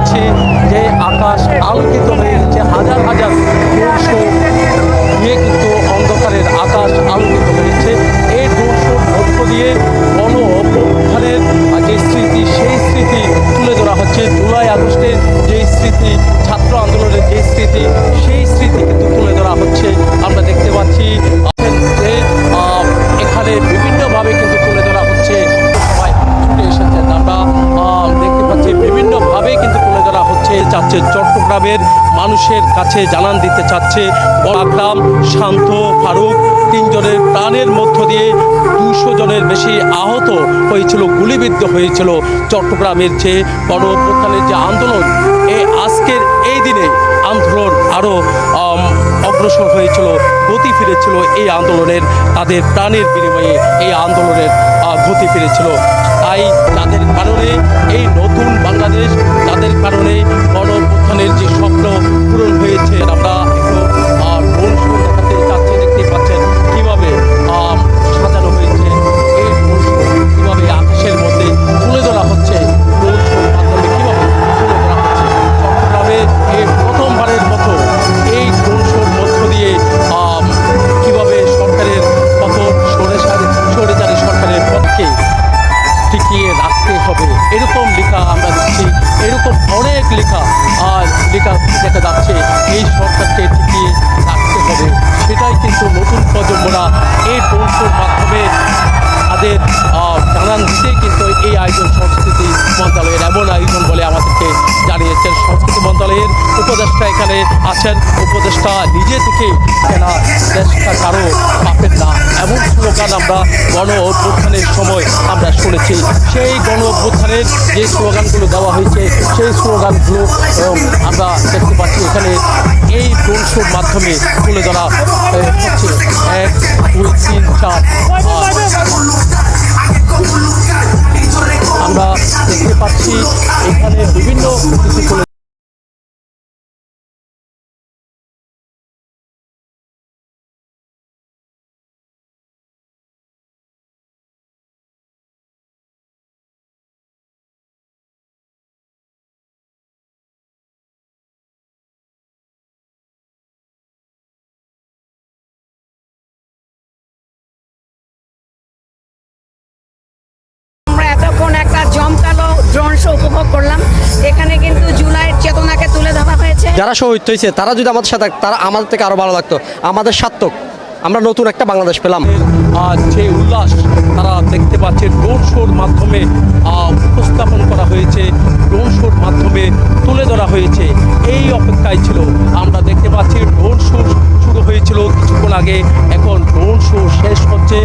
পাচ্ছি যে আকাশ আলোকিত হয়ে গেছে, হাজার হাজার ড্রোন শো দিয়ে কিন্তু অন্ধকারের আকাশ আলোকিত হয়েছে। এই ড্রোন শোর মধ্য দিয়ে গণ অভ্যুত্থানের যে স্মৃতি, সেই স্মৃতি তুলে ধরা হচ্ছে। জুলাই আগস্টের যে স্মৃতি, ছাত্র আন্দোলনের যে স্মৃতি, সেই স্মৃতি কিন্তু তুলে ধরা হচ্ছে। আমরা দেখতে পাচ্ছি যে এখানে বিভিন্নভাবে কিন্তু তুলে ধরা হচ্ছে। সবাই ছুটে এসেছেন, আমরা দেখতে পাচ্ছি বিভিন্নভাবে কিন্তু তুলে ধরা হচ্ছে। চাচ্ছে চট্টগ্রামের মানুষের কাছে জানান দিতে চাচ্ছে আকরাম, শান্ত, ফারুক তিনজনের প্রাণের মধ্য দিয়ে 200 জনের বেশি আহত হয়েছিল, গুলিবিদ্ধ হয়েছিল। চট্টগ্রামের যে গণ অভ্যুত্থানের যে আন্দোলন, আজকের এই দিনে আন্দোলন আরও অগ্রসর হয়েছিল, গতি ফিরেছিল এই আন্দোলনের। তাদের প্রাণের বিনিময়ে এই আন্দোলনের গতি ফিরেছিল। তাই যাদের কারণে এই নতুন বাংলাদেশ, যাদের কারণে গণ অভ্যুত্থানের যে স্বপ্ন পূরণ হয়েছে, আমরা একটু ড্রোন শো দেখাতে চাচ্ছি। দেখতে পাচ্ছেন কীভাবে সাজানো হয়েছে এই ড্রোন শো, কীভাবে আকাশের মধ্যে তুলে ধরা হচ্ছে। ড্রোন শোর মাধ্যমে কীভাবে তুলে ধরা হচ্ছে চট্টগ্রামে এই প্রথমবারের মতো এই ড্রোন শোর মধ্য দিয়ে কীভাবে সরকারের পতন, স্বৈরাচারী সরকারের পথকে টিকিয়ে রাখতে হবে, এরকম লেখা আমরা দেখছি। এরকম অনেক লেখা দেখা যাচ্ছে। এই সরকারকে টিকিয়ে রাখতে হবে, সেটাই কিন্তু নতুন প্রজন্মরা এই ড্রোন শোর মাধ্যমে তাদের জানান দিতে কিন্তু এই আয়োজন সংস্কৃতি মন্ত্রণালয়ের এমন আয়োজন বলে আমাদেরকে জানিয়েছেন। সংস্কৃতি মন্ত্রণালয়ের উপদেষ্টা এখানে আছেন। উপদেষ্টা নিজে থেকে কেনা দেশটা কারো পাপের না, এমন স্লোগান আমরা গণ অভ্যুত্থানের সময় আমরা শুনেছি। সেই গণ অভ্যুত্থানের যে স্লোগানগুলো দেওয়া হয়েছে, সেই স্লোগানগুলো আমরা দেখতে পাচ্ছি এখানে এই ড্রোন শোর মাধ্যমে তুলে ধরা হচ্ছে। 1, 2, 3, 4 আমরা দেখতে পাচ্ছি এখানে বিভিন্ন কিছু তুলে উপভোগ করলাম। এখানে কিন্তু জুলাইয়ের চেতনাকে তুলে ধরা হয়েছে। যারা শহীদ হয়েছে তারা যদি আমাদের সাথে, তারা আমাদের থেকে আরো ভালো লাগতো। আমাদের সার্থক, আমরা নতুন একটা বাংলাদেশ পেলাম। যে উল্লাস তারা দেখতে পাচ্ছে ড্রোন শোর মাধ্যমে উপস্থাপন করা হয়েছে, ড্রোন শোর মাধ্যমে তুলে ধরা হয়েছে। এই অপেক্ষায় ছিল। আমরা দেখতে পাচ্ছি ড্রোন শো শুরু হয়েছিল কিছুক্ষণ আগে, এখন ড্রোন শো শেষ হচ্ছে।